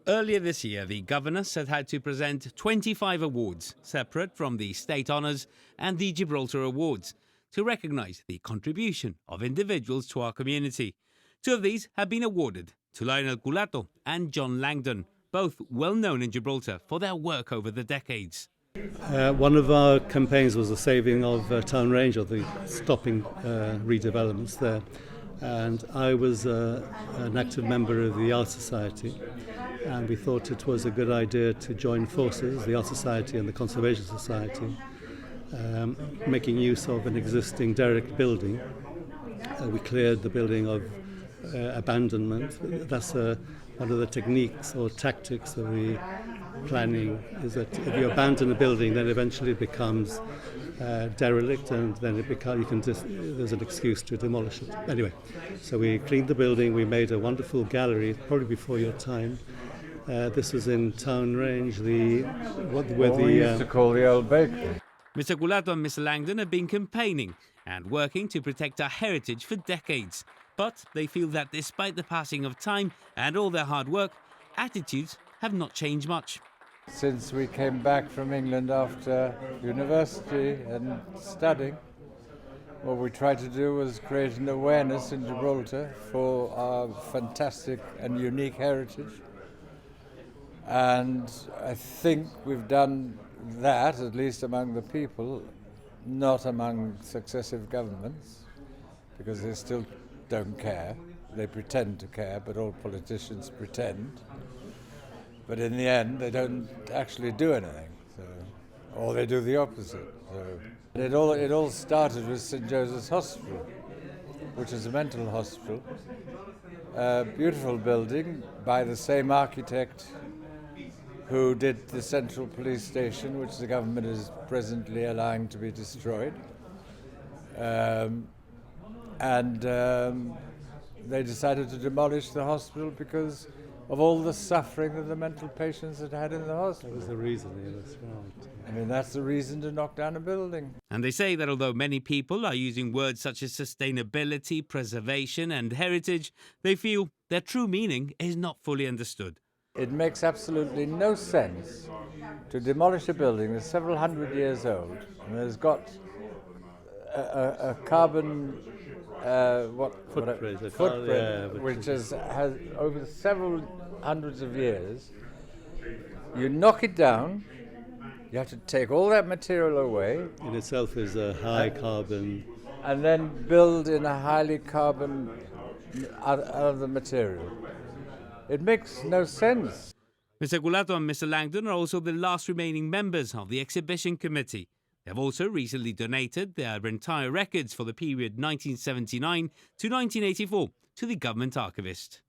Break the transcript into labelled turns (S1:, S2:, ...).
S1: Earlier this year, the governor set out to present 25 awards, separate from the State Honours and the Gibraltar Awards, to recognise the contribution of individuals to our community. Two of these have been awarded to Lionel Culatto and Mr Langdon, both well known in Gibraltar for their work over the decades.
S2: One of our campaigns was the saving of Town Range, or the stopping redevelopments there. And I was an active member of the Art Society, and we thought it was a good idea to join forces, the Art Society and the Conservation Society, making use of an existing derelict building. We cleared the building of abandonment. That's one of the techniques or tactics of the planning, is that if you abandon a building, then eventually it becomes derelict, and then there's an excuse to demolish it. Anyway, so we cleaned the building, we made a wonderful gallery, probably before your time. This was in Town Range,
S3: we used to call the old bakery.
S1: Mr Culatto and Mr Langdon have been campaigning and working to protect our heritage for decades. But they feel that despite the passing of time and all their hard work, attitudes have not changed much.
S3: Since we came back from England after university and studying, what we tried to do was create an awareness in Gibraltar for our fantastic and unique heritage. And I think we've done that, at least among the people, not among successive governments, because they still don't care. They pretend to care, but all politicians pretend. But in the end, they don't actually do anything, or they do the opposite. It all started with St Joseph's Hospital, which is a mental hospital, a beautiful building by the same architect who did the Central Police Station, which the government is presently allowing to be destroyed. They decided to demolish the hospital because of all the suffering that the mental patients had had in the hospital.
S2: That was the reason, yeah, that's right.
S3: I mean, that's the reason to knock down a building.
S1: And they say that although many people are using words such as sustainability, preservation and heritage, they feel their true meaning is not fully understood.
S3: It makes absolutely no sense to demolish a building that's several hundred years old and has got a carbon footprint, which has over several hundreds of years. You knock it down, you have to take all that material away.
S2: In itself is a high carbon.
S3: And then build in a highly carbon other material. It makes no sense.
S1: Mr Culatto and Mr Langdon are also the last remaining members of the exhibition committee. They have also recently donated their entire records for the period 1979 to 1984 to the government archivist.